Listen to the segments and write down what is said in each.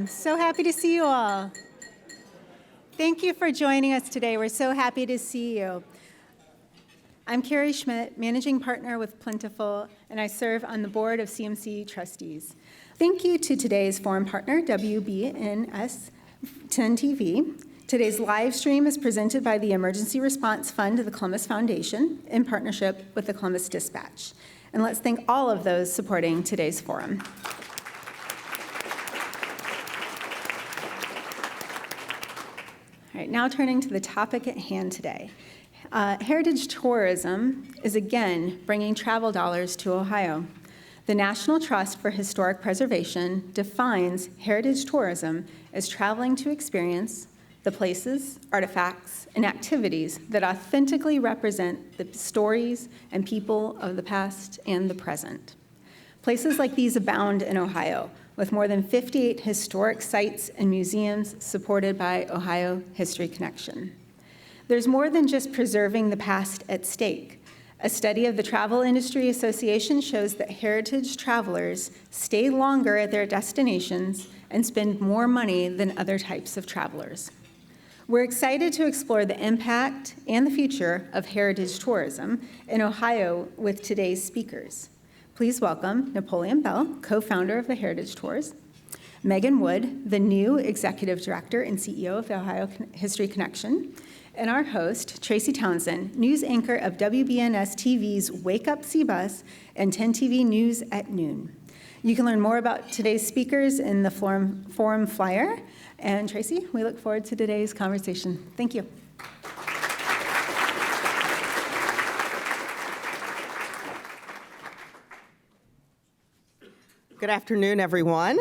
Welcome. So happy to see you all. Thank you for joining us today. We're so happy to see you. I'm Carrie Schmidt, Managing Partner with Plentiful, and I serve on the board of CMC Trustees. Thank you to today's forum partner, WBNS-TV. Today's live stream is presented by the Emergency Response Fund of the Columbus Foundation in partnership with the Columbus Dispatch. And let's thank all of those supporting today's forum. All right, now turning to the topic at hand today. Heritage tourism is again bringing travel dollars to Ohio. The National Trust for Historic Preservation defines heritage tourism as traveling to experience the places, artifacts, and activities that authentically represent the stories and people of the past and the present. Places like these abound in Ohio, with more than 58 historic sites and museums supported by Ohio History Connection. There's more than just preserving the past at stake. A study of the Travel Industry Association shows that heritage travelers stay longer at their destinations and spend more money than other types of travelers. We're excited to explore the impact and the future of heritage tourism in Ohio with today's speakers. Please welcome Napoleon Bell, co-founder of the Heritage Tours, Megan Wood, the new Executive Director and CEO of the Ohio History Connection, and our host, Tracy Townsend, news anchor of WBNS-TV's Wake Up CBUS and 10 TV News at Noon. You can learn more about today's speakers in the forum flyer. And Tracy, we look forward to today's conversation. Thank you. Good afternoon, everyone.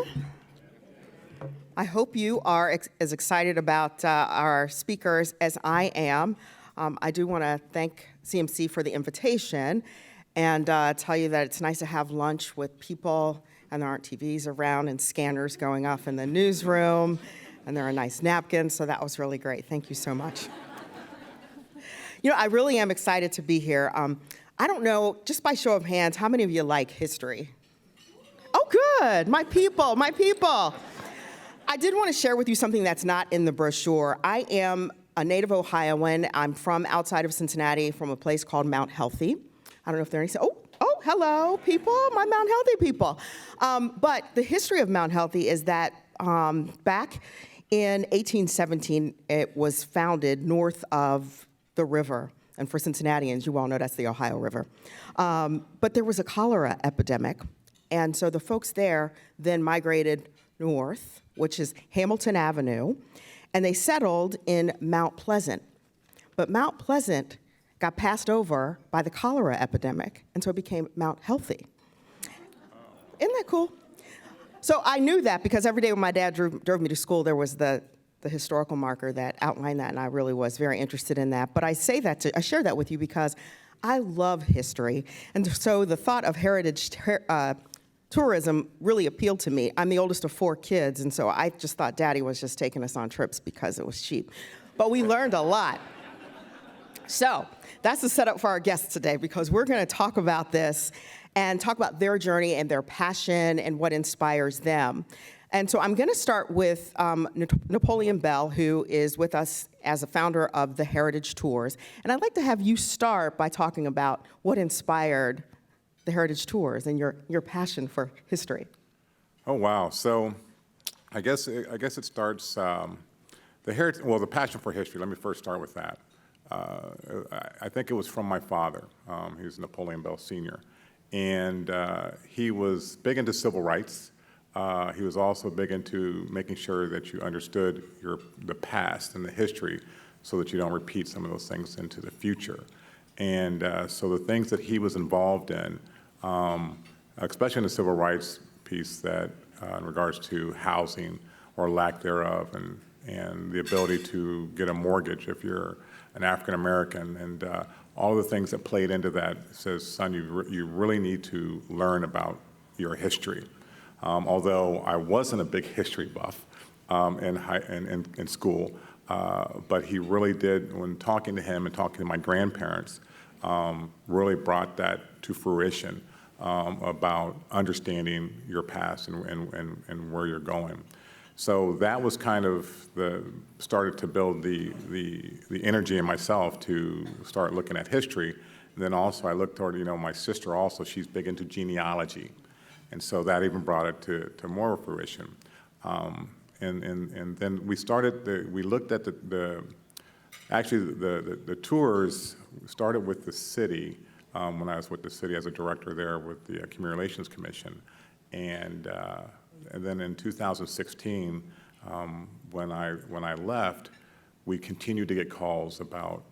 I hope you are as excited about our speakers as I am. I do want to thank CMC for the invitation and tell you that it's nice to have lunch with people, and there aren't TVs around and scanners going off in the newsroom, and there are nice napkins, so that was really great. Thank you so much. You know, I really am excited to be here. I don't know, just by show of hands, how many of you like history? Oh, good, my people, my people. I did want to share with you something that's not in the brochure. I am a native Ohioan. I'm from outside of Cincinnati, from a place called Mount Healthy. I don't know if there are any, oh, hello, people, my Mount Healthy people. But the history of Mount Healthy is that back in 1817, it was founded north of the river. And for Cincinnatians, you all know that's the Ohio River. But there was a cholera epidemic. And so the folks there then migrated north, which is Hamilton Avenue, and they settled in Mount Pleasant. But Mount Pleasant got passed over by the cholera epidemic, and so it became Mount Healthy. Isn't that cool? So I knew that because every day when my dad drove me to school, there was the historical marker that outlined that, and I really was very interested in that. But I share that with you because I love history, and so the thought of heritage tourism really appealed to me. I'm the oldest of 4 kids, and so I just thought Daddy was just taking us on trips because it was cheap. But we learned a lot. So that's the setup for our guests today, because we're going to talk about this and talk about their journey and their passion and what inspires them. And so I'm going to start with Napoleon Bell, who is with us as a founder of the Heritage Tours. And I'd like to have you start by talking about what inspired the Heritage Tours and your passion for history. Oh, wow. So I guess it starts, the passion for history. Let me first start with that. I think it was from my father. He was Napoleon Bell Sr. And he was big into civil rights. He was also big into making sure that you understood the past and the history so that you don't repeat some of those things into the future. And so the things that he was involved in, especially in the civil rights piece that in regards to housing or lack thereof, and the ability to get a mortgage if you're an African American, and all the things that played into that, says, son, you really need to learn about your history. Although I wasn't a big history buff in school, but he really did, when talking to him and talking to my grandparents, really brought that to fruition about understanding your past and where you're going. So that was kind of started to build the energy in myself to start looking at history. And then also I looked toward, my sister also, she's big into genealogy. And so that even brought it to more fruition. And then we looked at the tours started with the city when I was with the city as a director there with the Community Relations Commission. And then in 2016, when I left, we continued to get calls about,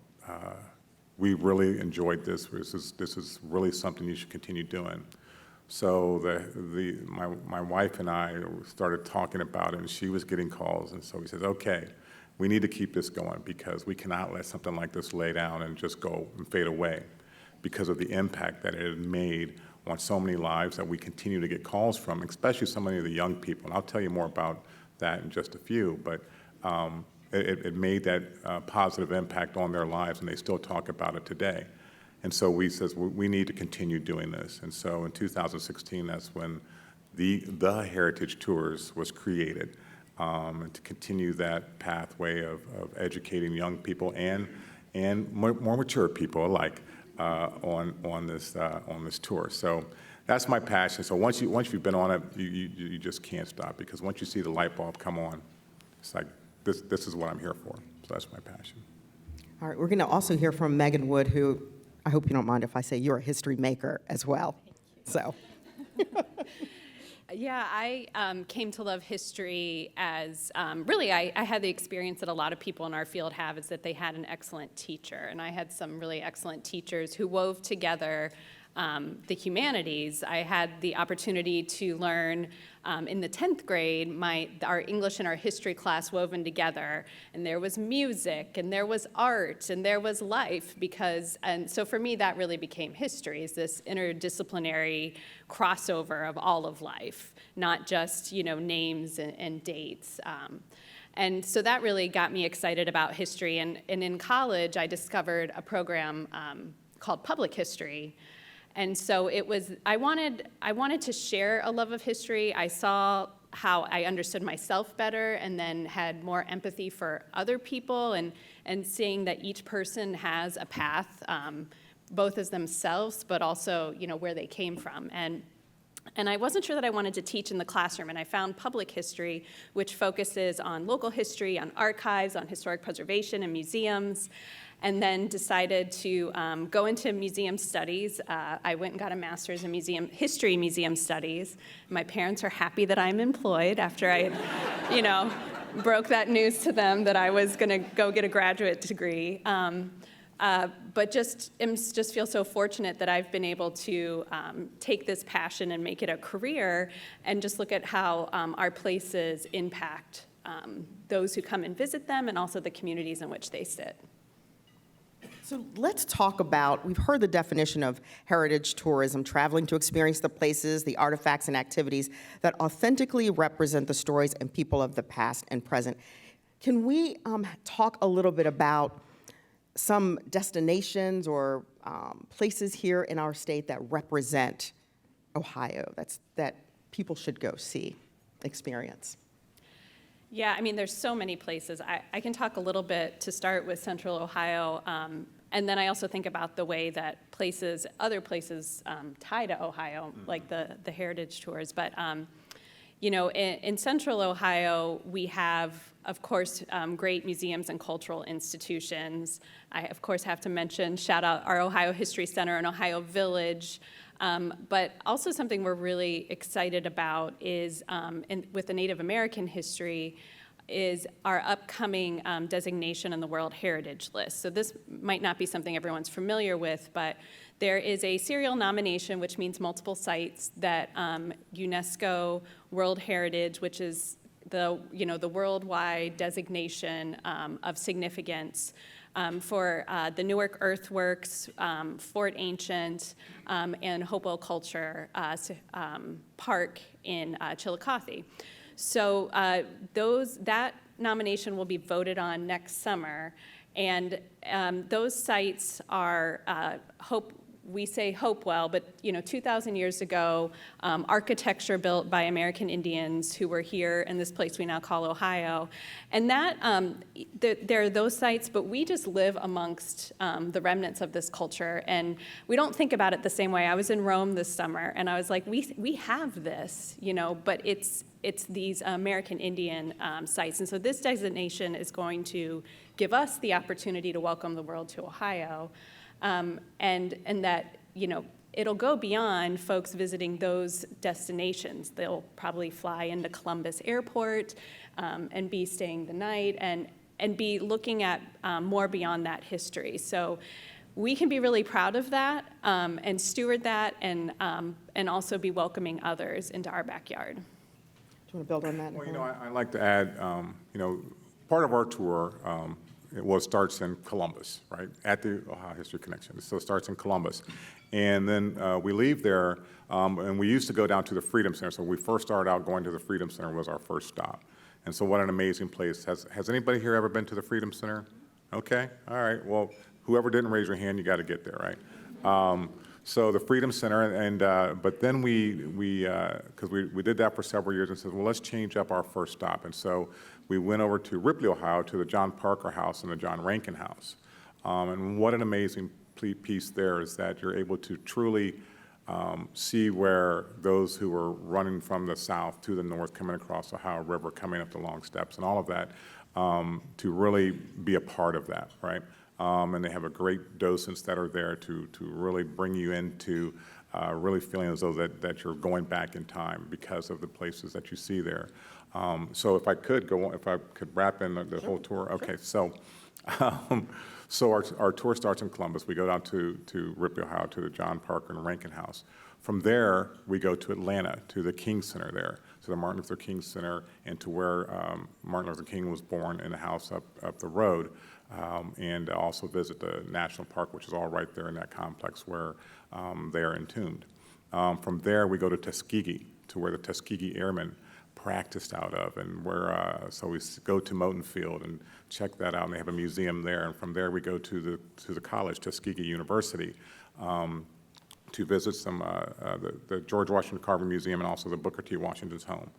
we really enjoyed this. This is really something you should continue doing. So my wife and I started talking about it, and she was getting calls, and so we said, okay, we need to keep this going because we cannot let something like this lay down and just go and fade away because of the impact that it had made on so many lives that we continue to get calls from, especially so many of the young people. And I'll tell you more about that in just a few, but it made that positive impact on their lives, and they still talk about it today. And so we said, we need to continue doing this. And so in 2016, that's when the Heritage Tours was created, and to continue that pathway of educating young people and more mature people alike on this tour. So that's my passion. So once you've been on it, you just can't stop, because once you see the light bulb come on, it's like this is what I'm here for. So that's my passion. All right, we're going to also hear from Megan Wood, who I hope you don't mind if I say you're a history maker as well. So. Yeah, I came to love history as, really, I had the experience that a lot of people in our field have, is that they had an excellent teacher. And I had some really excellent teachers who wove together the humanities. I had the opportunity to learn in the 10th grade, our English and our history class woven together, and there was music, and there was art, and there was life, and so for me that really became history, is this interdisciplinary crossover of all of life, not just names and dates. And so that really got me excited about history, and in college I discovered a program called Public History. And so I wanted to share a love of history. I saw how I understood myself better, and then had more empathy for other people, and seeing that each person has a path, both as themselves, but also where they came from. And I wasn't sure that I wanted to teach in the classroom, and I found public history, which focuses on local history, on archives, on historic preservation and museums, and then decided to go into museum studies. I went and got a master's in history museum studies. My parents are happy that I'm employed after I, broke that news to them that I was gonna go get a graduate degree. But just feel so fortunate that I've been able to take this passion and make it a career, and just look at how our places impact those who come and visit them, and also the communities in which they sit. So let's talk about, we've heard the definition of heritage tourism, traveling to experience the places, the artifacts, and activities that authentically represent the stories and people of the past and present. Can we talk a little bit about some destinations or places here in our state that represent Ohio, that people should go see, experience? Yeah, I mean, there's so many places. I can talk a little bit to start with Central Ohio, and then I also think about the way that other places tie to Ohio, like the heritage tours. But in Central Ohio, we have, of course, great museums and cultural institutions. I, of course, have to shout out our Ohio History Center and Ohio Village. But also something we're really excited about is, with the Native American history, is our upcoming designation on the World Heritage List. So this might not be something everyone's familiar with, but there is a serial nomination, which means multiple sites, that UNESCO World Heritage, which is the worldwide designation of significance, for the Newark earthworks, Fort Ancient, and Hopewell Culture Park in Chillicothe. So that nomination will be voted on next summer, and those sites are we say Hopewell, but 2,000 years ago, architecture built by American Indians who were here in this place we now call Ohio. And that, there are those sites, but we just live amongst the remnants of this culture, and we don't think about it the same way. I was in Rome this summer, and I was like, we have this, but it's these American Indian sites. And so this designation is going to give us the opportunity to welcome the world to Ohio. And that, it'll go beyond folks visiting those destinations. They'll probably fly into Columbus Airport and be staying the night and be looking at more beyond that history. So we can be really proud of that and steward that and also be welcoming others into our backyard. Do you want to build on that? Well, I'd like to add, part of our tour, starts in Columbus, right, at the Ohio History Connection. So it starts in Columbus. And then we leave there, and we used to go down to the Freedom Center. So we first started out going to the Freedom Center was our first stop. And so what an amazing place. Has anybody here ever been to the Freedom Center? Okay, all right. Well, whoever didn't raise your hand, you got to get there, right? So the Freedom Center, and but then because we did that for several years and said, well, let's change up our first stop. And so we went over to Ripley, Ohio, to the John Parker House and the John Rankin House. And what an amazing piece there is that you're able to truly see where those who were running from the south to the north, coming across the Ohio River, coming up the long steps and all of that, to really be a part of that, right? And they have a great docents that are there to really bring you into really feeling as though that you're going back in time because of the places that you see there. So if I could wrap in the whole tour. Okay, so so our tour starts in Columbus. We go down to Ripley, Ohio, to the John Parker and Rankin House. From there, we go to Atlanta, to the King Center there, to the Martin Luther King Center, and to where Martin Luther King was born in the house up the road. And also visit the National Park, which is all right there in that complex where they are entombed. From there, we go to Tuskegee, to where the Tuskegee Airmen practiced out of, and where so we go to Moton Field and check that out, and they have a museum there. And from there, we go to the college, Tuskegee University, to visit some the George Washington Carver Museum and also the Booker T. Washington's home.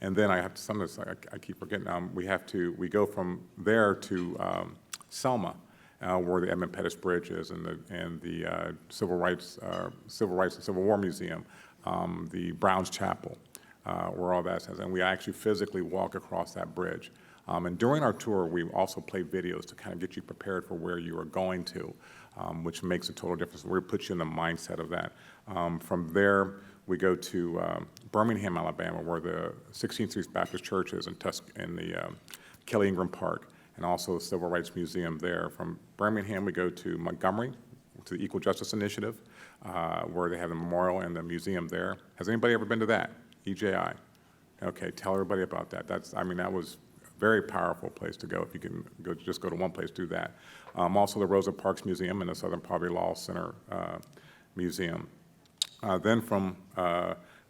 And then I keep forgetting, we go from there to Selma, where the Edmund Pettus Bridge is, and the Civil Rights and Civil War Museum, the Brown's Chapel, where all that is. And we actually physically walk across that bridge. And during our tour, we also play videos to kind of get you prepared for where you are going to, which makes a total difference. We put you in the mindset of that. From there, we go to Birmingham, Alabama, where the 16th Street Baptist Church is in the Kelly Ingram Park, and also the Civil Rights Museum there. From Birmingham, we go to Montgomery, to the Equal Justice Initiative, where they have the memorial and the museum there. Has anybody ever been to that? EJI. Okay, tell everybody about that. That was a very powerful place to go. If you can just go to one place, do that. Also the Rosa Parks Museum and the Southern Poverty Law Center Museum. Then from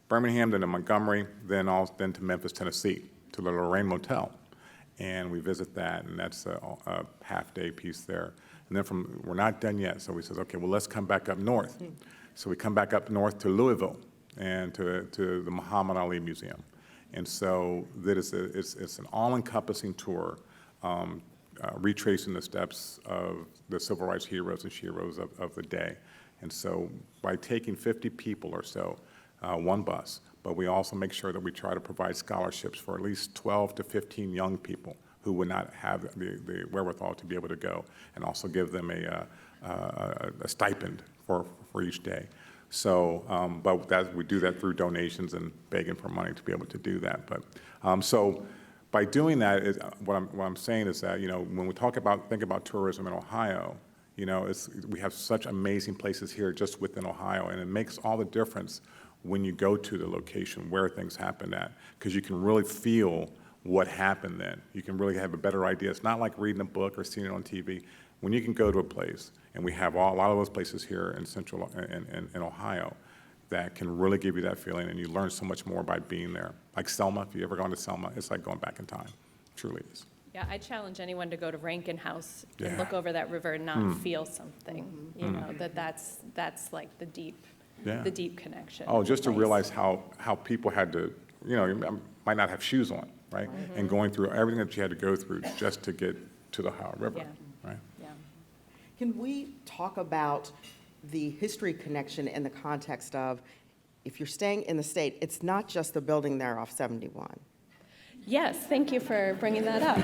Birmingham, then to Montgomery, then to Memphis, Tennessee, to the Lorraine Motel. And we visit that, and that's a half-day piece there. And then we're not done yet, so we said, okay, well, let's come back up north. So we come back up north to Louisville and to the Muhammad Ali Museum. And so it's an all-encompassing tour, retracing the steps of the civil rights heroes and sheroes of the day. And so by taking 50 people or so, one bus, but we also make sure that we try to provide scholarships for at least 12 to 15 young people who would not have the wherewithal to be able to go, and also give them a stipend for each day. So, but we do that through donations and begging for money to be able to do that. But so by doing that, what I'm saying is that, when we think about tourism in Ohio, we have such amazing places here just within Ohio, and it makes all the difference when you go to the location where things happened at, because you can really feel what happened then. You can really have a better idea. It's not like reading a book or seeing it on TV. When you can go to a place, and we have a lot of those places here in Central in Ohio that can really give you that feeling, and you learn so much more by being there. Like Selma, if you've ever gone to Selma, it's like going back in time. It truly is. Yeah, I challenge anyone to go to Rankin House and look over that river and not feel something, you know, that's like the deep connection. Oh, just to place. realize how people had to, you know, you might not have shoes on, right? And going through everything that you had to go through just to get to the Ohio River, Yeah. right? Yeah. Can we talk about the history connection in the context of, if you're staying in the state, it's not just the building there off 71. Yes, thank you for bringing that up.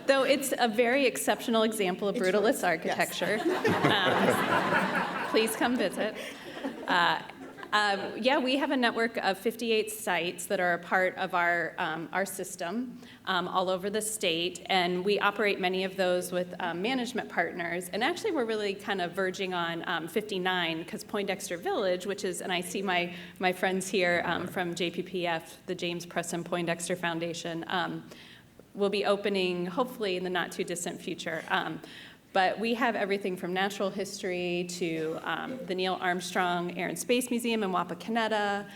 Though it's a very exceptional example of brutalist architecture. Please come visit. Yeah, we have a network of 58 sites that are a part of our system all over the state, and we operate many of those with management partners. And actually, we're really kind of verging on 59, because Poindexter Village, which is, and I see my friends here from JPPF, the James Preston Poindexter Foundation, will be opening hopefully in the not too distant future. But we have everything from natural history to the Neil Armstrong Air and Space Museum in Wapakoneta,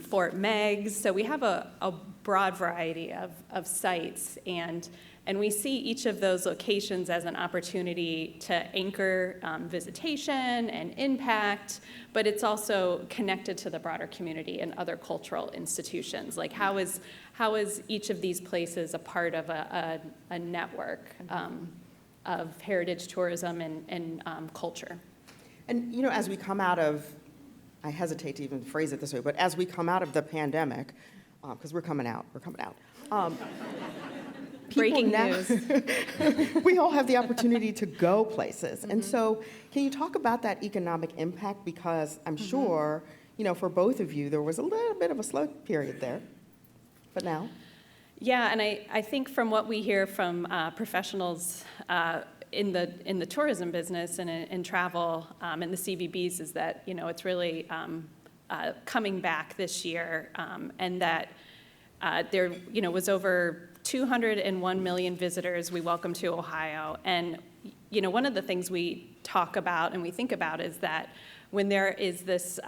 Fort Meigs. So we have a broad variety of sites, and we see each of those locations as an opportunity to anchor visitation and impact, but it's also connected to the broader community and other cultural institutions. Like how is each of these places a part of a network? Of heritage tourism and culture. And, you know, as we come out of, I hesitate to even phrase it this way, but as we come out of the pandemic, because we're coming out. Breaking news. We all have the opportunity to go places. And so can you talk about that economic impact? Because I'm sure, you know, for both of you, there was a little bit of a slow period there, but now? Yeah, and I think from what we hear from professionals in the tourism business and in travel and the CVBs is that, you know, it's really coming back this year, and that there, you know, was over 201 million visitors we welcomed to Ohio. And, you know, one of the things we talk about and we think about is that when there is this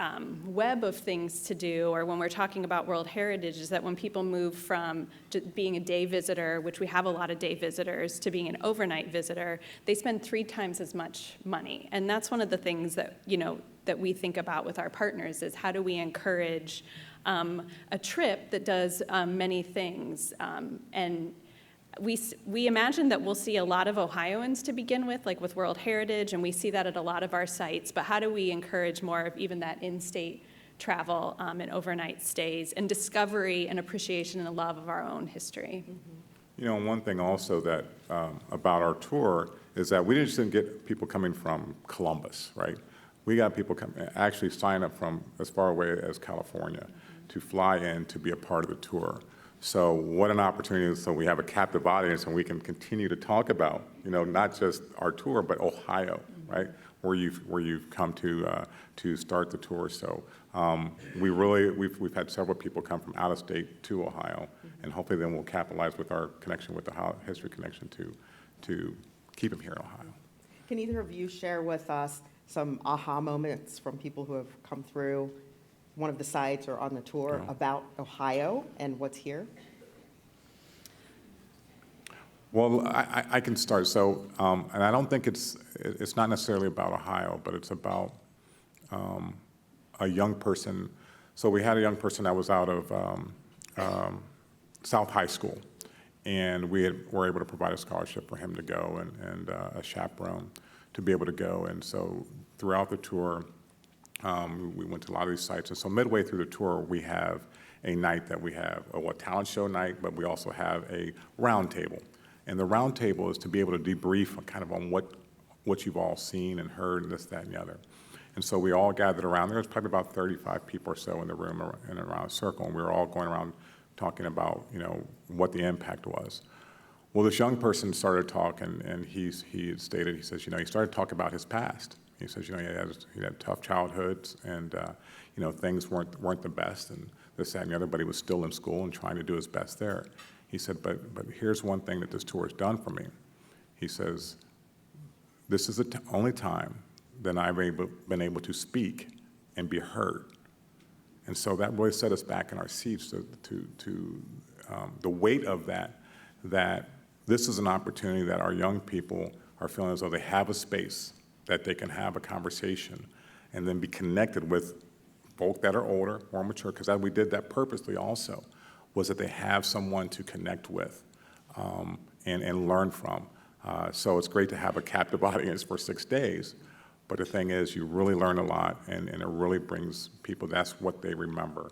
web of things to do, or when we're talking about World Heritage, is that when people move from being a day visitor, which we have a lot of day visitors, to being an overnight visitor, they spend 3 times as much money. And that's one of the things that, you know, that we think about with our partners is how do we encourage a trip that does many things. And we imagine that we'll see a lot of Ohioans to begin with, like with World Heritage, and we see that at a lot of our sites, but how do we encourage more of even that in-state travel and overnight stays and discovery and appreciation and a love of our own history? You know, one thing also that about our tour is that we didn't get people coming from Columbus, right? We got people actually sign up from as far away as California to fly in to be a part of the tour. So what an opportunity, so we have a captive audience and we can continue to talk about, you know, not just our tour, but Ohio, right? Where you've come to start the tour. So we've had several people come from out of state to Ohio, and hopefully then we'll capitalize with our connection with the history connection to keep them here in Ohio. Can either of you share with us some aha moments from people who have come through one of the sites or on the tour about Ohio and what's here? Well, I can start. So, and I don't think it's not necessarily about Ohio, but it's about a young person. So we had a young person that was out of South High School, and were able to provide a scholarship for him to go and a chaperone to be able to go. And so throughout the tour, we went to a lot of these sites. And so midway through the tour, we have a night that we have a talent show night, but we also have a round table. And the round table is to be able to debrief kind of on what you've all seen and heard and this, that, and the other. And so we all gathered around. There was probably about 35 people or so in the room and around a circle, and we were all going around talking about, you know, what the impact was. Well, this young person started talking, and he stated, he says, you know, he started talking about his past. He says, you know, he had tough childhoods, and you know, things weren't the best, and this, that, and the other. But he was still in school and trying to do his best there. He said, but here's one thing that this tour has done for me. He says, this is the only time that I've been able to speak and be heard. And so that really set us back in our seats to the weight of that, that this is an opportunity that our young people are feeling as though they have a space that they can have a conversation and then be connected with folk that are older, more mature, because we did that purposely also, was that they have someone to connect with and learn from. So it's great to have a captive audience for 6 days, but the thing is, you really learn a lot, and it really brings people, that's what they remember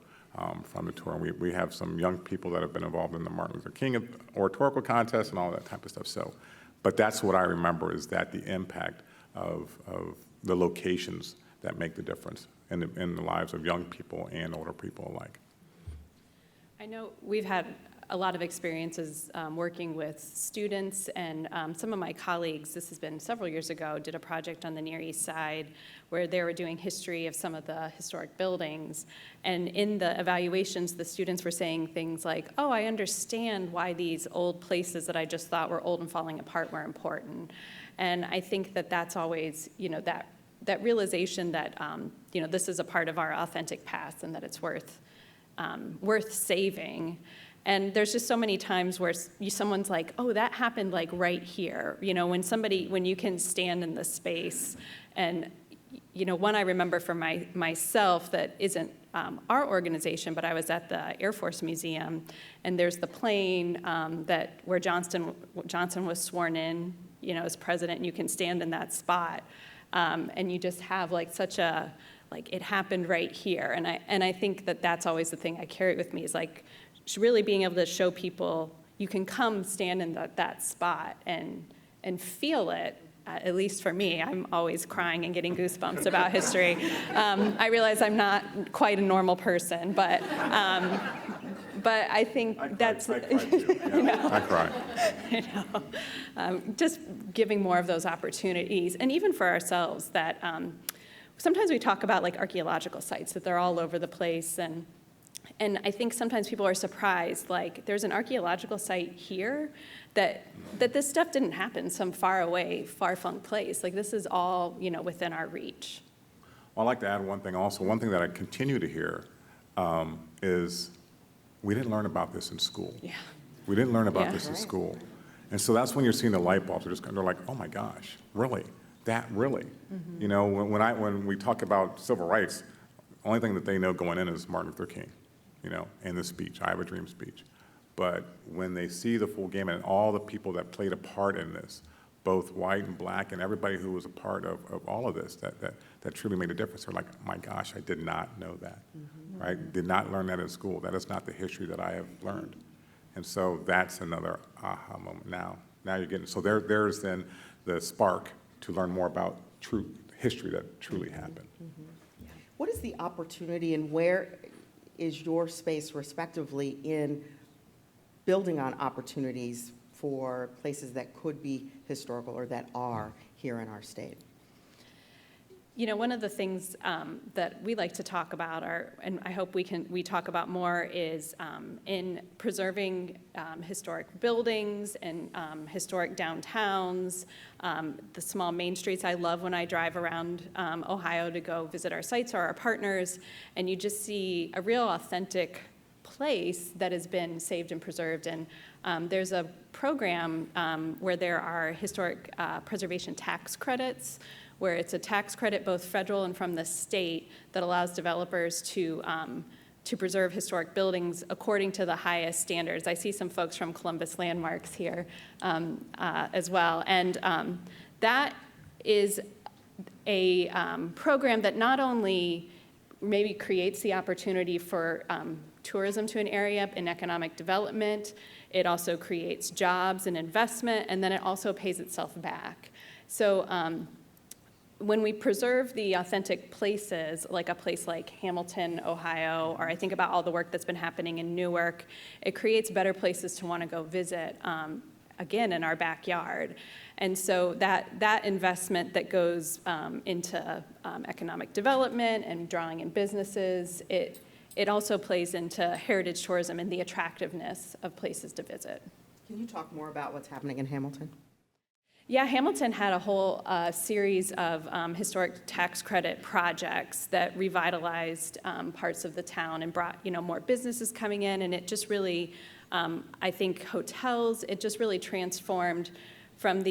from the tour. And we have some young people that have been involved in the Martin Luther King oratorical contest and all that type of stuff. So, but that's what I remember, is that the impact of the locations that make the difference in the lives of young people and older people alike. I know we've had a lot of experiences working with students, and some of my colleagues, this has been several years ago, did a project on the Near East Side where they were doing history of some of the historic buildings. And in the evaluations, the students were saying things like, oh, I understand why these old places that I just thought were old and falling apart were important. And I think that that's always, that realization that, this is a part of our authentic past and that it's worth saving. And there's just so many times where someone's like, oh, that happened like right here. When you can stand in the space. And, one I remember for myself that isn't our organization, but I was at the Air Force Museum, and there's the plane where Johnson was sworn in, as president, and you can stand in that spot. And you just have it happened right here. And I think that that's always the thing I carry with me, is really being able to show people you can come stand in that spot and feel it. At least for me, I'm always crying and getting goosebumps about history. I realize I'm not quite a normal person, but I think that's. I cry too. Yeah, I cry. Just giving more of those opportunities, and even for ourselves, that sometimes we talk about archaeological sites, that they're all over the place, and I think sometimes people are surprised, there's an archaeological site here that this stuff didn't happen some far away, far-flung place. This is all, within our reach. Well, I'd like to add one thing also. One thing that I continue to hear is we didn't learn about this in school. Yeah. We didn't learn about this in school. And so that's when you're seeing the light bulbs. They're like, oh my gosh, really? That really? Mm-hmm. When we talk about civil rights, the only thing that they know going in is Martin Luther King, and the speech, I Have a Dream speech. But when they see the full game and all the people that played a part in this, both white and black and everybody who was a part of all of this, that truly made a difference, they're like, my gosh, I did not know that, mm-hmm. right? Did not learn that in school. That is not the history that I have learned. And so that's another aha moment. Now you're getting, so there's then the spark to learn more about true history that truly happened. Mm-hmm. What is the opportunity, and where is your space respectively in building on opportunities for places that could be historical or that are here in our state? One of the things that we like to talk about, and I hope we talk about more, is in preserving historic buildings and historic downtowns, the small main streets. I love when I drive around Ohio to go visit our sites or our partners, and you just see a real authentic place that has been saved and preserved. And there's a program where there are historic preservation tax credits, where it's a tax credit both federal and from the state that allows developers to preserve historic buildings according to the highest standards. I see some folks from Columbus Landmarks here as well. And that is a program that not only maybe creates the opportunity for tourism to an area and economic development, it also creates jobs and investment, and then it also pays itself back. So when we preserve the authentic places, like a place like Hamilton, Ohio, or I think about all the work that's been happening in Newark, it creates better places to want to go visit, again, in our backyard. And so that investment that goes into economic development and drawing in businesses, it also plays into heritage tourism and the attractiveness of places to visit. Can you talk more about what's happening in Hamilton? Yeah, Hamilton had a whole series of historic tax credit projects that revitalized parts of the town and brought more businesses coming in, and it just really I think hotels, it just really transformed from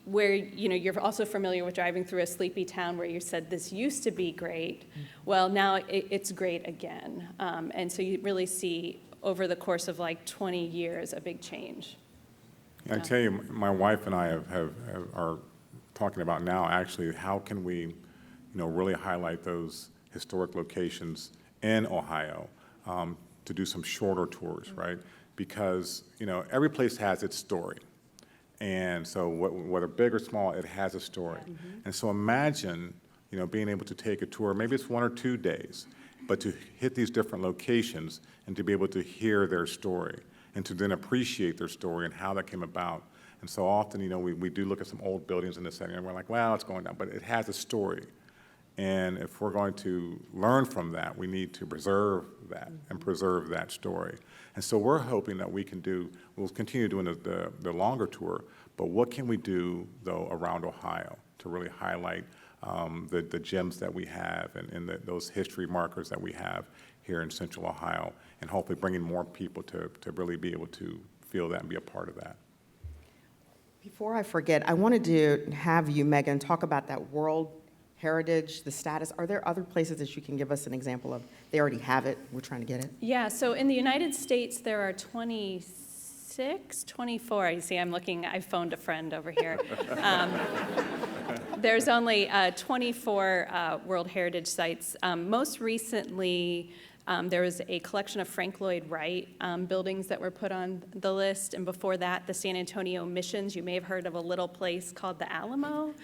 where, you're also familiar with driving through a sleepy town where you said this used to be great. Well, now it's great again. And so you really see over the course of like 20 years a big change. I tell you, my wife and I are talking about now actually how can we, really highlight those historic locations in Ohio to do some shorter tours, right? Because, every place has its story. And so whether big or small, it has a story. And so imagine, being able to take a tour, maybe it's 1 or 2 days, but to hit these different locations and to be able to hear their story and to then appreciate their story and how that came about. And so often, we do look at some old buildings in the city and we're like, well, it's going down, but it has a story. And if we're going to learn from that, we need to preserve that and preserve that story. And so we're hoping that we'll continue doing the longer tour, but what can we do, though, around Ohio to really highlight the gems that we have and those history markers that we have here in Central Ohio, and hopefully bringing more people to really be able to feel that and be a part of that. Before I forget, I wanted to have you, Megan, talk about that World Heritage, the status. Are there other places that you can give us an example of? They already have it. We're trying to get it. Yeah, so in the United States, there are 24. You see, I phoned a friend over here. There's only 24 World Heritage sites. Most recently, there was a collection of Frank Lloyd Wright buildings that were put on the list, and before that, the San Antonio Missions. You may have heard of a little place called the Alamo,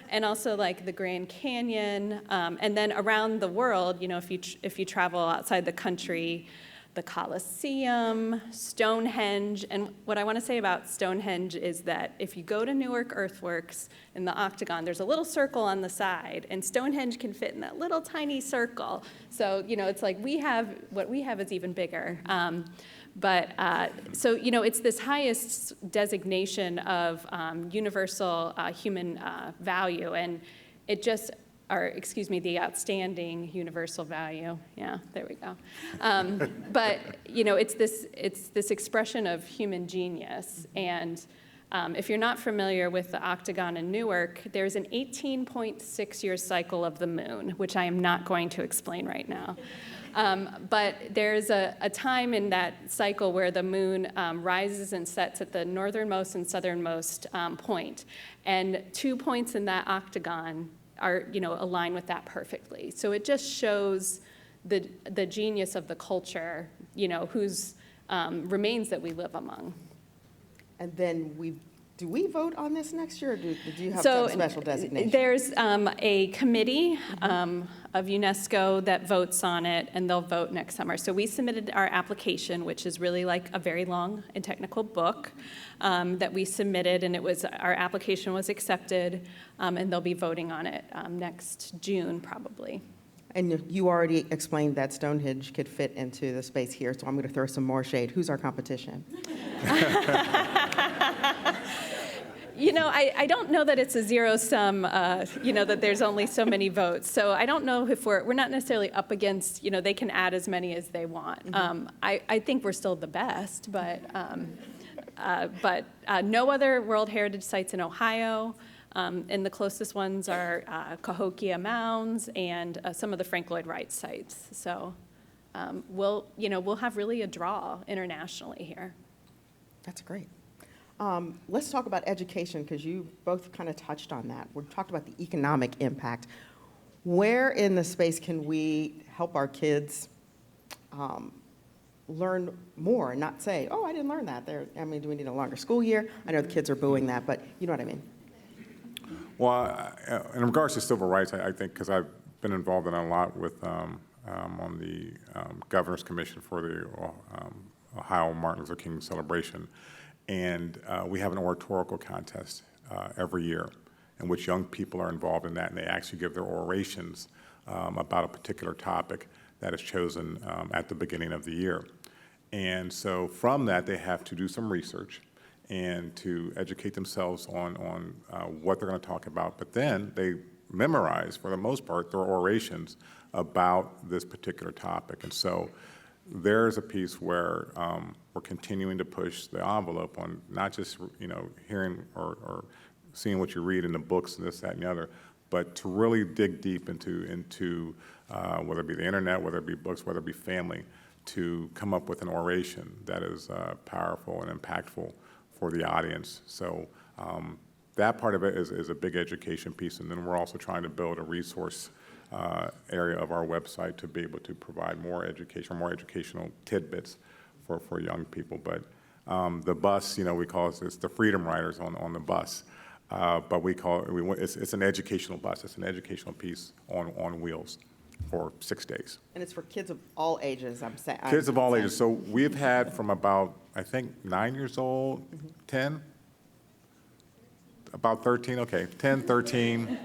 and also like the Grand Canyon, and then around the world, if you travel outside the country, the Colosseum, Stonehenge. And what I want to say about Stonehenge is that if you go to Newark Earthworks in the Octagon, there's a little circle on the side, and Stonehenge can fit in that little tiny circle. So, it's like what we have is even bigger. So, it's this highest designation of universal human value, and it just, the outstanding universal value. Yeah, there we go. But, it's this expression of human genius. And if you're not familiar with the Octagon in Newark, there's an 18.6-year cycle of the moon, which I am not going to explain right now. But there's a time in that cycle where the moon rises and sets at the northernmost and southernmost point. And 2 points in that octagon are, align with that perfectly. So it just shows the genius of the culture, whose remains that we live among. And then do we vote on this next year, or do you have some special designation? There's a committee of Unesco that votes on it, and they'll vote next summer. So we submitted our application, which is really like a very long and technical book that we submitted, and our application was accepted, and they'll be voting on it next June, probably. And you already explained that Stonehenge could fit into the space here, so I'm going to throw some more shade. Who's our competition? I don't know that it's a zero-sum, that there's only so many votes. So I don't know if we're not necessarily up against, they can add as many as they want. Mm-hmm. I think we're still the best, but no other World Heritage sites in Ohio. And the closest ones are Cahokia Mounds and some of the Frank Lloyd Wright sites. So we'll have really a draw internationally here. That's great. Let's talk about education, because you both kind of touched on that. We talked about the economic impact. Where in the space can we help our kids learn more and not say, oh, I didn't learn that. Do we need a longer school year? I know the kids are booing that, but you know what I mean. Well, in regards to civil rights, I think, because I've been involved in a lot with on the Governor's Commission for the Ohio Martin Luther King celebration, and we have an oratorical contest every year in which young people are involved in that, and they actually give their orations about a particular topic that is chosen at the beginning of the year. And so from that, they have to do some research and to educate themselves on what they're going to talk about. But then they memorize, for the most part, their orations about this particular topic. And so there's a piece where we're continuing to push the envelope on not just, hearing or seeing what you read in the books and this, that, and the other, but to really dig deep into whether it be the internet, whether it be books, whether it be family, to come up with an oration that is powerful and impactful for the audience. So that part of it is a big education piece, and then we're also trying to build a resource area of our website to be able to provide more education, more educational tidbits for young people. But the bus, we call it's the Freedom Riders on the bus, but we call it, it's an educational bus. It's an educational piece on wheels for 6 days. And it's for kids of all ages, I'm saying. Kids of all ages. So we've had from about, I think, 9 years old, 10, about 13, okay, 10, 13,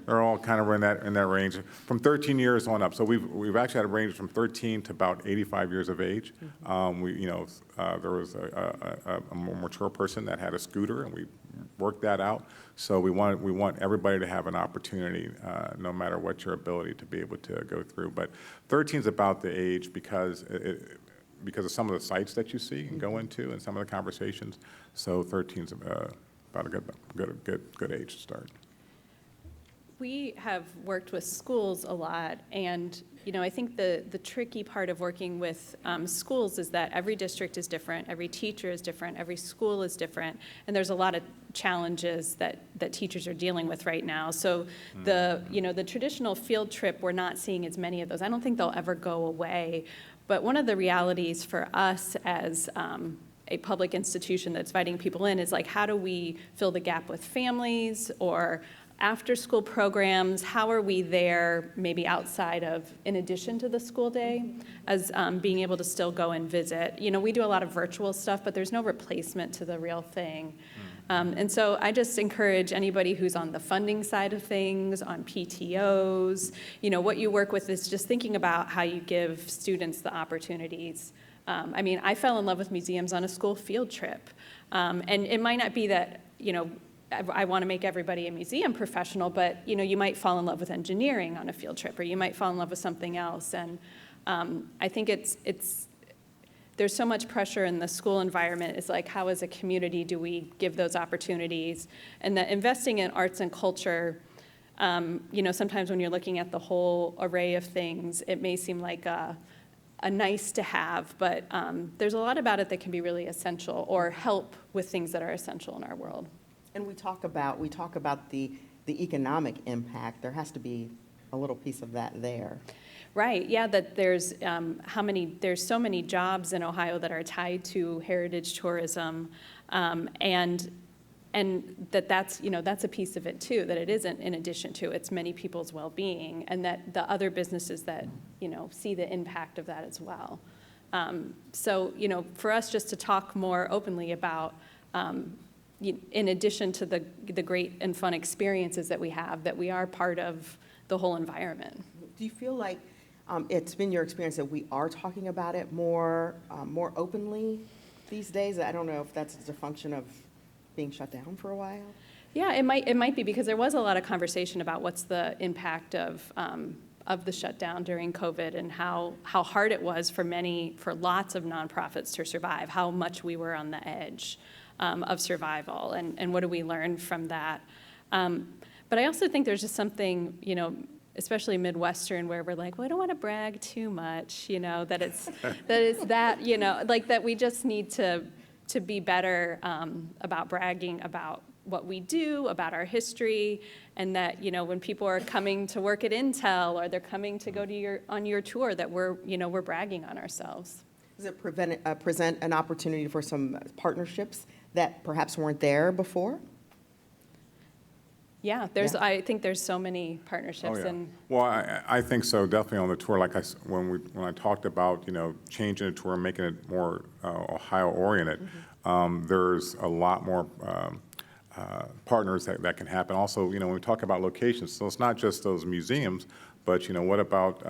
they're all kind of in that range, from 13 years on up. So we've actually had a range from 13 to about 85 years of age. There was a more mature person that had a scooter, and we worked that out. So we want everybody to have an opportunity, no matter what your ability, to be able to go through. But 13 is about the age because of some of the sites that you see and go into and some of the conversations. So 13 is about a good age to start. We have worked with schools a lot, and I think the tricky part of working with schools is that every district is different, every teacher is different, every school is different, and there's a lot of challenges that teachers are dealing with right now. So the traditional field trip, we're not seeing as many of those. I don't think they'll ever go away, but one of the realities for us as a public institution that's inviting people in is like, how do we fill the gap with families or after-school programs? How are we there maybe outside of, in addition to the school day, as being able to still go and visit? We do a lot of virtual stuff, but there's no replacement to the real thing. And so I just encourage anybody who's on the funding side of things, on PTOs, what you work with is just thinking about how you give students the opportunities. I fell in love with museums on a school field trip. And it might not be that, I want to make everybody a museum professional, but, you might fall in love with engineering on a field trip, or you might fall in love with something else. And I think there's so much pressure in the school environment. It's like, how as a community do we give those opportunities? And that investing in arts and culture, sometimes when you're looking at the whole array of things, it may seem like a nice to have, but there's a lot about it that can be really essential or help with things that are essential in our world. And we talk about the economic impact. There has to be a little piece of that there. Right, yeah, that there's there's so many jobs in Ohio that are tied to heritage tourism, and that's a piece of it too, that it isn't in addition to, it's many people's well-being, and that the other businesses that, see the impact of that as well. So, for us just to talk more openly about, in addition to the great and fun experiences that we have, that we are part of the whole environment. Do you feel like it's been your experience that we are talking about it more openly these days? I don't know if that's a function of being shut down for a while. Yeah, it might be, because there was a lot of conversation about what's the impact of the shutdown during COVID, and how hard it was for lots of nonprofits to survive, how much we were on the edge of survival, and what do we learn from that. But I also think there's just something, especially Midwestern, where we're like, well, I don't want to brag too much, that it's that we just need to be better about bragging about what we do, about our history, and that, when people are coming to work at Intel, or they're coming to go to on your tour, that we're bragging on ourselves. Does it present an opportunity for some partnerships that perhaps weren't there before? Yeah, I think there's so many partnerships. Oh, yeah. And well, I think so, definitely on the tour. Like when I talked about, changing the tour and making it more Ohio-oriented, there's a lot more partners that can happen. Also, when we talk about locations, so it's not just those museums, but, what about,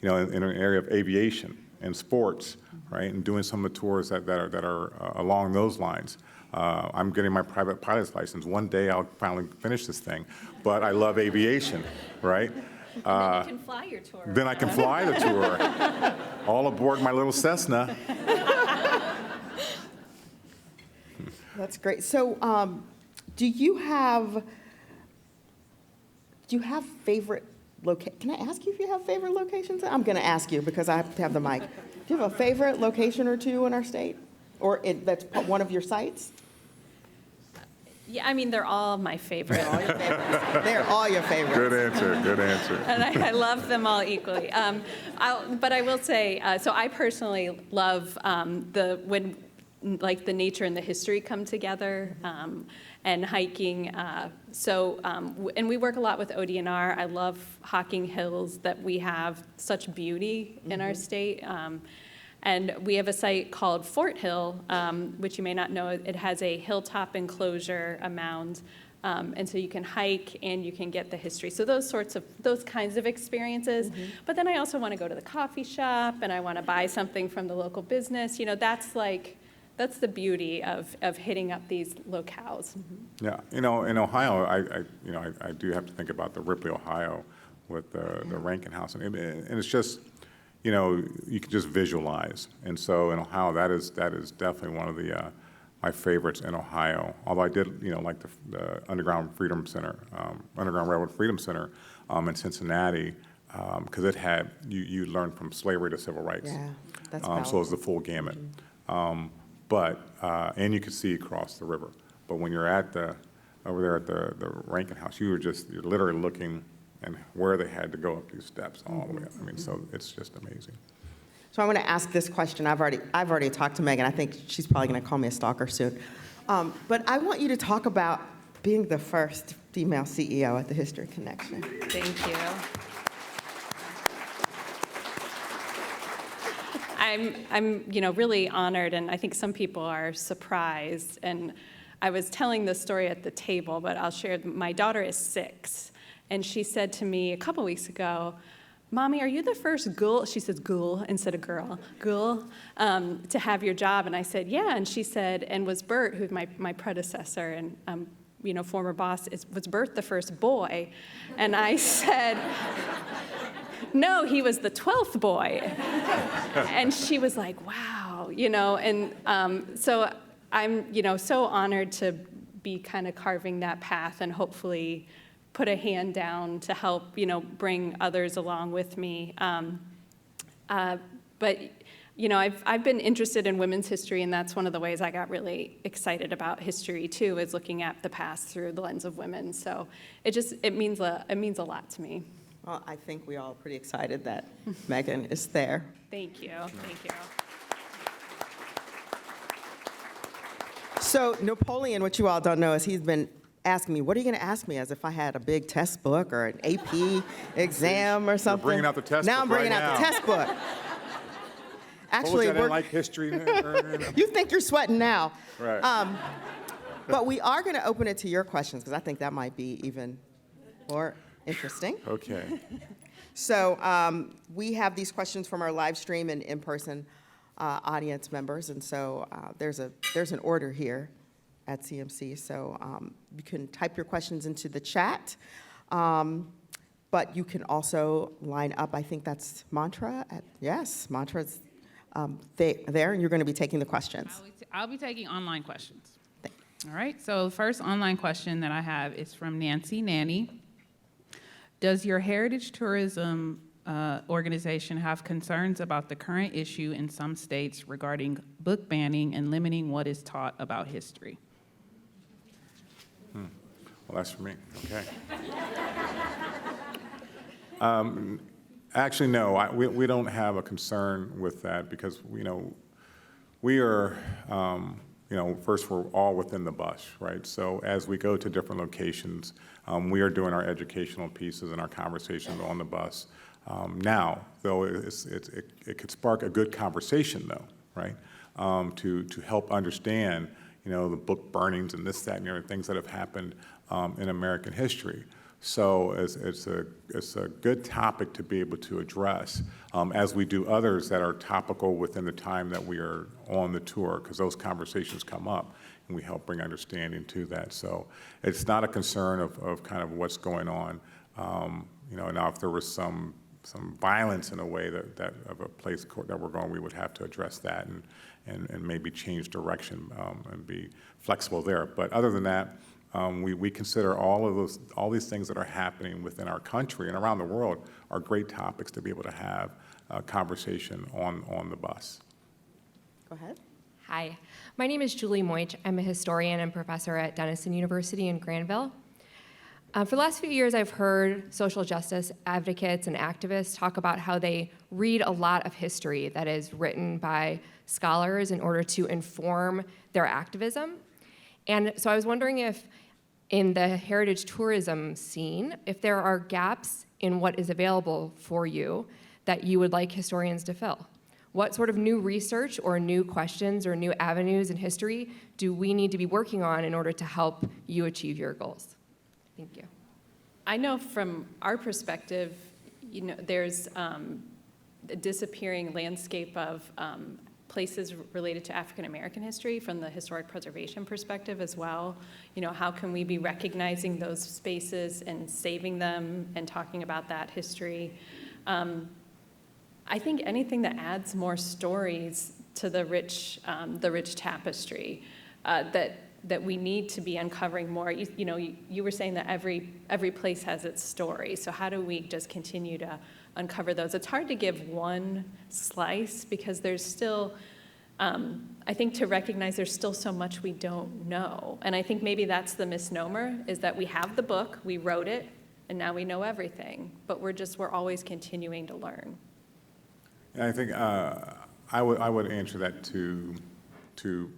in an area of aviation and sports, right? And doing some of the tours that are along those lines. I'm getting my private pilot's license. One day I'll finally finish this thing, but I love aviation, right? And then you can fly your tour. Then I can fly the tour, all aboard my little Cessna. That's great. So, do you have favorite Can I ask you if you have favorite locations? I'm going to ask you because I have to have the mic. Do you have a favorite location or two in our state, or that's one of your sites? Yeah, I mean, they're all my favorite. They're all your favorites. Good answer, good answer. And I love them all equally. But I will say, so I personally love when the nature and the history come together, and hiking. And we work a lot with ODNR. I love Hocking Hills, that we have such beauty in our state. And we have a site called Fort Hill, which you may not know. It has a hilltop enclosure, a mound, and so you can hike and you can get the history. So those kinds of experiences. But then I also want to go to the coffee shop and I want to buy something from the local business. That's the beauty of hitting up these locales. Yeah, in Ohio, I do have to think about the Ripley, Ohio, with the Rankin House, and it's just, you can just visualize. And so in Ohio, that is definitely one of the my favorites in Ohio. Although I did, like the Underground Freedom Center, Underground Railroad Freedom Center in Cincinnati, because it had you learned from slavery to civil rights. Yeah, that's so it was the full gamut. And you could see across the river. But when you're over there at the Rankin House, you're literally looking and where they had to go up these steps all the way up. I mean, so it's just amazing. So I'm going to ask this question. I've already talked to Megan. I think she's probably going to call me a stalker soon. But I want you to talk about being the first female CEO at the History Connection. Thank you. I'm really honored, and I think some people are surprised. And I was telling this story at the table, but I'll share. My daughter is 6, and she said to me a couple weeks ago, "Mommy, are you the first girl?" She says "ghoul" instead of girl, to have your job. And I said, "Yeah." And she said, "And was Bert, who's my predecessor and former boss, was Bert the first boy?" And I said, "No, he was the 12th boy." And she was like, "Wow," and so I'm, so honored to be kind of carving that path and hopefully put a hand down to help, bring others along with me. But I've been interested in women's history, and that's one of the ways I got really excited about history too, is looking at the past through the lens of women. So it means a lot to me. Well, I think we all are pretty excited that Megan is there. Thank you. Thank you. So Napoleon, what you all don't know is he's been asking me, what are you going to ask me, as if I had a big test book or an AP exam or something. You're bringing out the test book. Now I'm bringing out the test book. Actually, I didn't like history. You think you're sweating now. Right. But we are going to open it to your questions, because I think that might be even more interesting. Okay. So we have these questions from our live stream and in-person audience members, and so there's an order here at CMC. So you can type your questions into the chat, but you can also line up. I think that's Mantra. Yes, Mantra's there, and you're going to be taking the questions. I'll be taking online questions. All right, so the first online question that I have is from Nancy Nanny. Does your heritage tourism organization have concerns about the current issue in some states regarding book banning and limiting what is taught about history? Well, that's for me. Okay. Actually, no, we don't have a concern with that, because we are, first, we're all within the bus, right? So as we go to different locations, we are doing our educational pieces and our conversations on the bus. Now, though, it could spark a good conversation, though, right? To help understand, the book burnings and this, that, and the other things that have happened in American history. So it's a good topic to be able to address as we do others that are topical within the time that we are on the tour, because those conversations come up and we help bring understanding to that. So it's not a concern of kind of what's going on. Now if there was some violence in a way that of a place that we're going, we would have to address that and maybe change direction and be flexible there. But other than that, we consider all these things that are happening within our country and around the world are great topics to be able to have a conversation on the bus. Go ahead. Hi, my name is Julie Moich. I'm a historian and professor at Denison University in Granville. For the last few years, I've heard social justice advocates and activists talk about how they read a lot of history that is written by scholars in order to inform their activism. And so I was wondering if, in the heritage tourism scene, if there are gaps in what is available for you that you would like historians to fill. What sort of new research or new questions or new avenues in history do we need to be working on in order to help you achieve your goals? Thank you. I know from our perspective, there's a disappearing landscape of places related to African American history from the historic preservation perspective as well. How can we be recognizing those spaces and saving them and talking about that history? I think anything that adds more stories to the rich tapestry that we need to be uncovering more. You were saying that every place has its story. So how do we just continue to uncover those? It's hard to give one slice because there's still, I think to recognize there's still so much we don't know. And I think maybe that's the misnomer, is that we have the book, we wrote it, and now we know everything. But we're always continuing to learn. And I think I would answer that to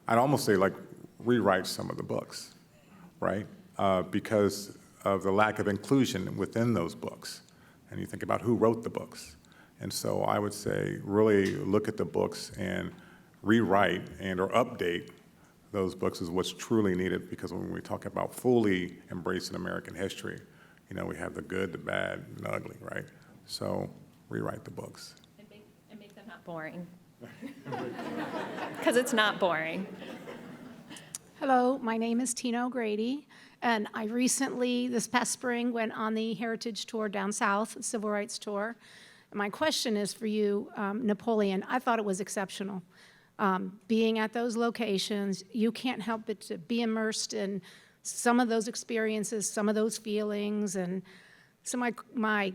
I'd almost say like rewrite some of the books, right? Because of the lack of inclusion within those books. And you think about who wrote the books. And so I would say really look at the books and rewrite and or update those books is what's truly needed, because when we talk about fully embracing American history, we have the good, the bad, and the ugly, right? So rewrite the books. And make them not boring. Because it's not boring. Hello, my name is Tina O'Grady, and I recently, this past spring, went on the Heritage Tour down south, Civil Rights Tour. And my question is for you, Napoleon. I thought it was exceptional. Being at those locations, you can't help but to be immersed in some of those experiences, some of those feelings. And so my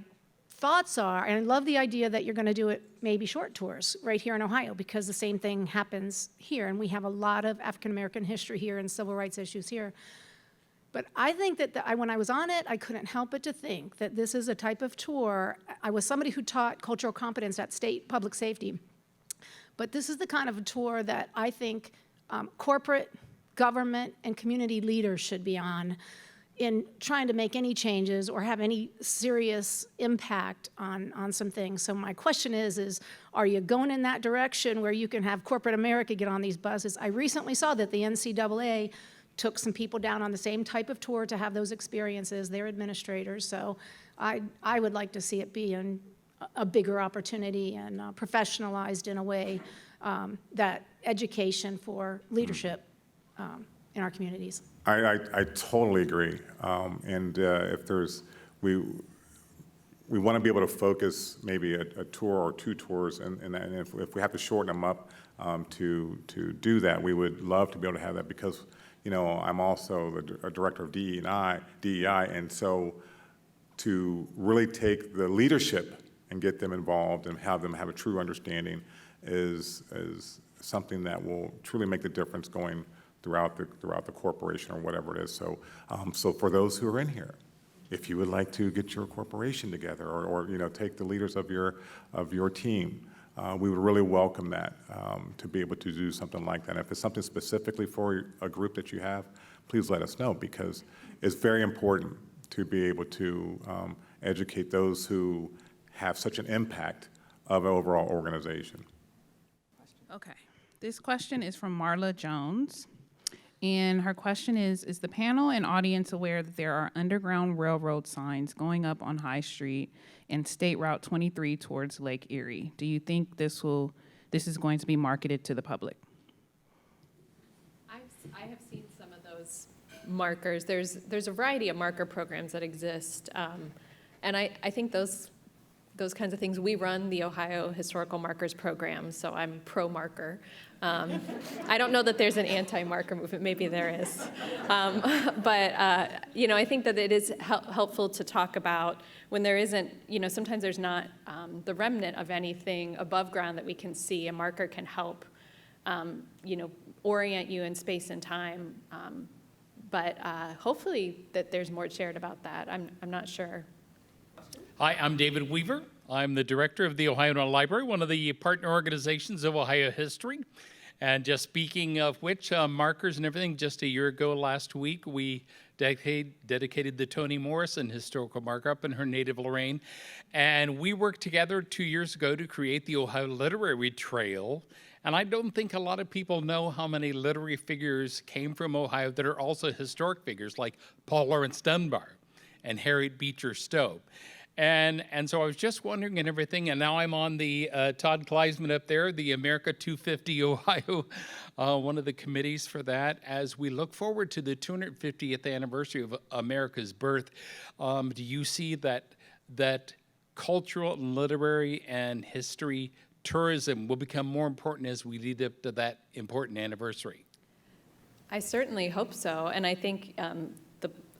thoughts are, and I love the idea that you're going to do it maybe short tours right here in Ohio, because the same thing happens here, and we have a lot of African American history here and civil rights issues here. But I think that when I was on it, I couldn't help but to think that this is a type of tour. I was somebody who taught cultural competence at state public safety, but this is the kind of a tour that I think corporate, government, and community leaders should be on in trying to make any changes or have any serious impact on some things. So my question is are you going in that direction where you can have corporate America get on these buses? I recently saw that the NCAA took some people down on the same type of tour to have those experiences, their administrators. So I would like to see it be a bigger opportunity and professionalized in a way that education for leadership in our communities. I totally agree. If there's, we want to be able to focus maybe a tour or two tours, and if we have to shorten them up to do that, we would love to be able to have that, because I'm also a director of DEI, and so to really take the leadership and get them involved and have them have a true understanding is something that will truly make the difference going throughout the corporation or whatever it is. So, so for those who are in here, if you would like to get your corporation together or take the leaders of your team, we would really welcome that to be able to do something like that. If it's something specifically for a group that you have, please let us know, because it's very important to be able to educate those who have such an impact of an overall organization. Okay. This question is from Marla Jones. And her question is the panel and audience aware that there are Underground Railroad signs going up on High Street and State Route 23 towards Lake Erie? Do you think this is going to be marketed to the public? I have seen some of those markers. There's a variety of marker programs that exist And I think those kinds of things, we run the Ohio Historical Markers Program, so I'm pro-marker. I don't know that there's an anti-marker movement, maybe there is. But I think that it is helpful to talk about when there isn't, sometimes there's not the remnant of anything above ground that we can see. A marker can help, orient you in space and time. But hopefully that there's more shared about that. I'm not sure. Hi, I'm David Weaver. I'm the director of the Ohio Library, one of the partner organizations of Ohio History. And just speaking of which, markers and everything, just a year ago last week, we dedicated the Toni Morrison historical marker up in her native Lorraine. And we worked together 2 years ago to create the Ohio Literary Trail. And I don't think a lot of people know how many literary figures came from Ohio that are also historic figures, like Paul Laurence Dunbar and Harriet Beecher Stowe. And so I was just wondering and everything, and now I'm on the Todd Kleisman up there, the America 250 Ohio, one of the committees for that. As we look forward to the 250th anniversary of America's birth, do you see that cultural and literary and history tourism will become more important as we lead up to that important anniversary? I certainly hope so, and I think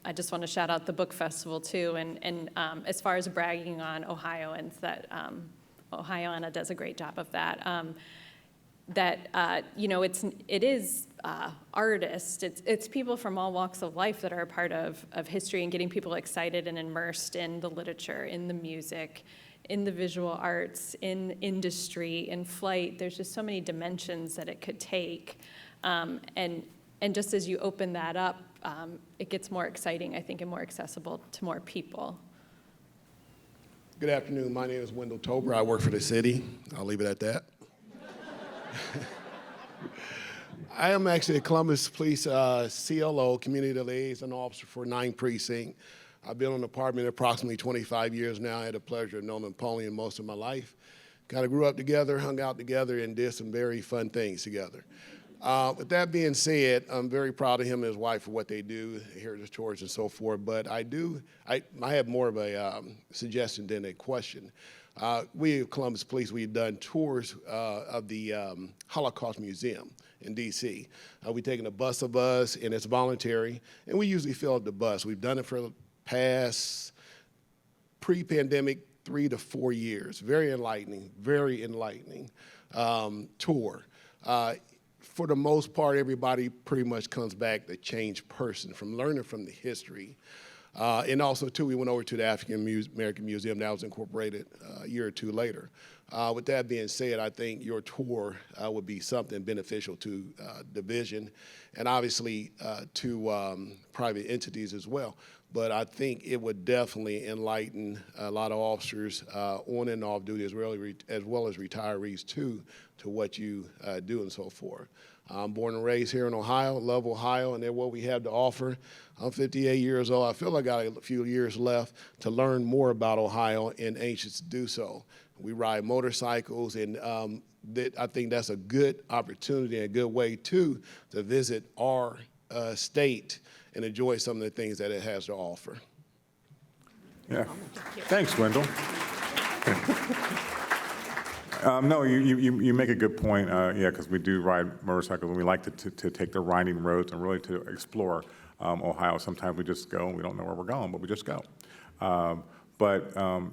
I just want to shout out the book festival too, and as far as bragging on Ohioans, that Ohioana does a great job of that. It is artists, it's people from all walks of life that are a part of history and getting people excited and immersed in the literature, in the music, in the visual arts, in industry, in flight. There's just so many dimensions that it could take, and just as you open that up, it gets more exciting, I think, and more accessible to more people. Good afternoon. My name is Wendell Tober. I work for the city. I'll leave it at that. I am actually a Columbus Police CLO, Community Liaison Officer for 9th Precinct. I've been on the department approximately 25 years now. I had the pleasure of knowing Napoleon most of my life. Kind of grew up together, hung out together, and did some very fun things together. With that being said, I'm very proud of him and his wife for what they do, Heritage Tours and so forth, but I have more of a suggestion than a question. We at Columbus Police, we've done tours of the Holocaust Museum in D.C. We've taken a bus of us, and it's voluntary, and we usually fill up the bus. We've done it for the past pre-pandemic 3 to 4 years. Very enlightening tour. For the most part, everybody pretty much comes back a changed person from learning from the history. And also, too, we went over to the African American Museum that was incorporated a year or two later. With that being said, I think your tour would be something beneficial to division and obviously to private entities as well. But I think it would definitely enlighten a lot of officers on and off duty as well as retirees too, to what you do and so forth. I'm born and raised here in Ohio, love Ohio, and then what we have to offer. I'm 58 years old. I feel like I got a few years left to learn more about Ohio and anxious to do so. We ride motorcycles, and I think that's a good opportunity and a good way too to visit our state and enjoy some of the things that it has to offer. Yeah. Thanks, Wendell. No, you make a good point. Yeah, because we do ride motorcycles, and we like to take the winding roads and really to explore Ohio. Sometimes we just go, and we don't know where we're going, but we just go.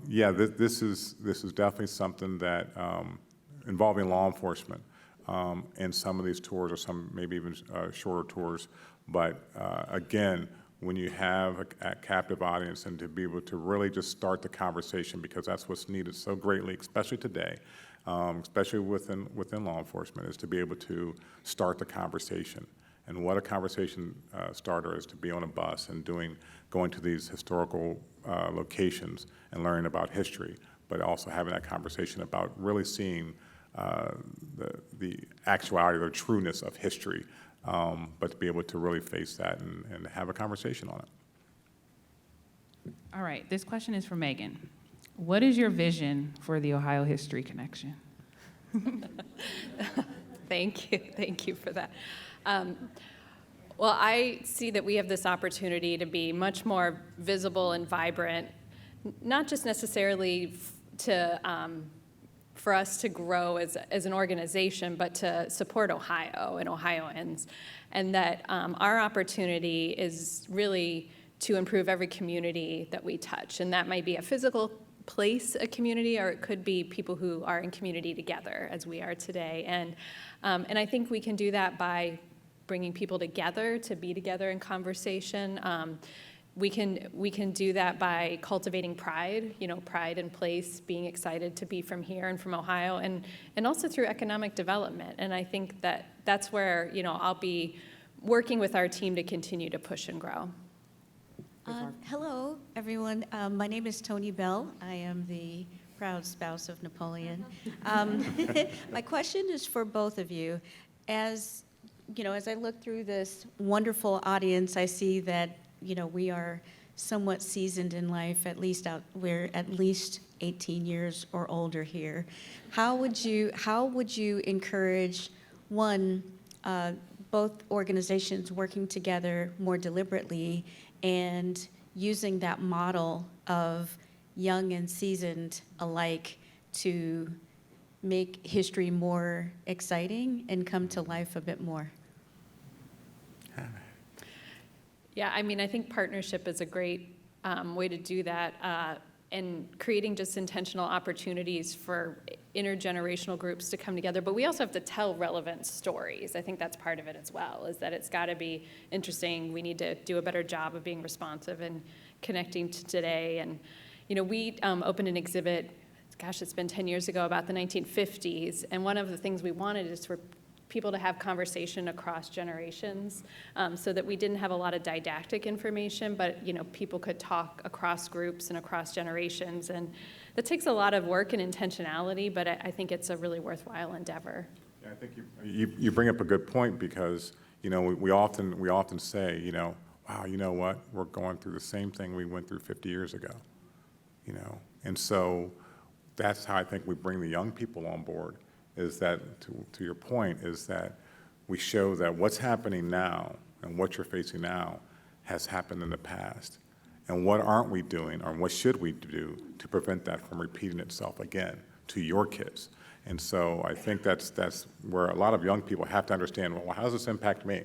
Yeah, this is definitely something that involving law enforcement in some of these tours, or some maybe even shorter tours. But again, when you have a captive audience, and to be able to really just start the conversation, because that's what's needed so greatly, especially today, especially within law enforcement, is to be able to start the conversation. And what a conversation starter is, to be on a bus and going to these historical locations and learning about history, but also having that conversation about really seeing the actuality, the trueness of history, but to be able to really face that and have a conversation on it. All right, this question is for Megan. What is your vision for the Ohio History Connection? Thank you for that. Well, I see that we have this opportunity to be much more visible and vibrant, not just necessarily for us to grow as an organization, but to support Ohio and Ohioans, and that our opportunity is really to improve every community that we touch, and that might be a physical place, a community, or it could be people who are in community together, as we are today, and I think we can do that by bringing people together to be together in conversation. We can do that by cultivating pride, pride in place, being excited to be from here and from Ohio, and also through economic development. And I think that's where, I'll be working with our team to continue to push and grow. Hello, everyone. My name is Tony Bell. I am the proud spouse of Napoleon. My question is for both of you. As I look through this wonderful audience, I see that we are somewhat seasoned in life. We're at least 18 years or older here. How would you encourage both organizations working together more deliberately and using that model of young and seasoned alike to make history more exciting and come to life a bit more? Yeah, I think partnership is a great way to do that, and creating just intentional opportunities for intergenerational groups to come together. But we also have to tell relevant stories. I think that's part of it as well, is that it's got to be interesting. We need to do a better job of being responsive and connecting to today. And, we opened an exhibit, it's been 10 years ago, about the 1950s. And one of the things we wanted is for people to have conversation across generations, so that we didn't have a lot of didactic information, but people could talk across groups and across generations, and that takes a lot of work and intentionality, but I think it's a really worthwhile endeavor. Yeah, I think you bring up a good point, because we often say, wow, you know what, we're going through the same thing we went through 50 years ago, and so that's how I think we bring the young people on board. Is that, to your point, is that we show that what's happening now and what you're facing now has happened in the past. And what aren't we doing, or what should we do to prevent that from repeating itself again to your kids? And so I think that's where a lot of young people have to understand, well, how does this impact me,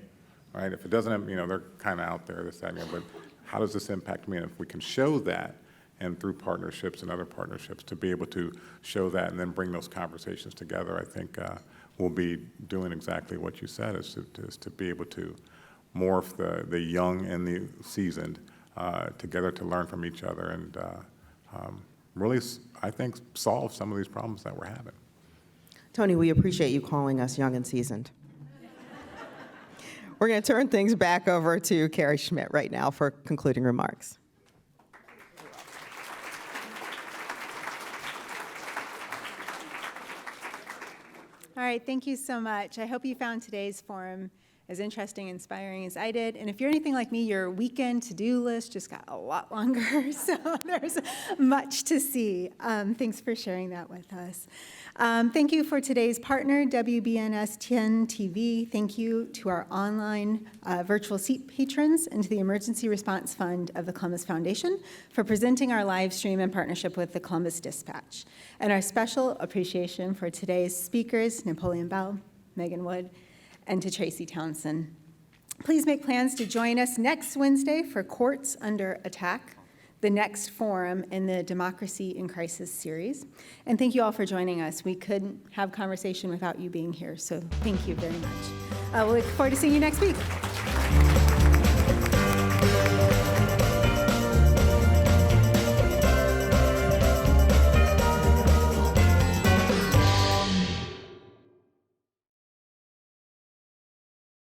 right? If it doesn't, they're kind of out there, this, that, but how does this impact me? And if we can show that, and through partnerships and other partnerships to be able to show that and then bring those conversations together, I think we'll be doing exactly what you said, is to be able to morph the young and the seasoned together to learn from each other and really, I think, solve some of these problems that we're having. Tony, we appreciate you calling us young and seasoned. We're going to turn things back over to Carrie Schmidt right now for concluding remarks. All right, thank you so much. I hope you found today's forum as interesting and inspiring as I did. And if you're anything like me, your weekend to-do list just got a lot longer, so there's much to see. Thanks for sharing that with us. Thank you for today's partner, WBNS-TV. Thank you to our online virtual seat patrons and to the Emergency Response Fund of the Columbus Foundation for presenting our live stream in partnership with the Columbus Dispatch. And our special appreciation for today's speakers, Napoleon Bell, Megan Wood, and to Tracy Townsend. Please make plans to join us next Wednesday for Courts Under Attack, the next forum in the Democracy in Crisis series. And thank you all for joining us. We couldn't have conversation without you being here, so thank you very much. We'll look forward to seeing you next week.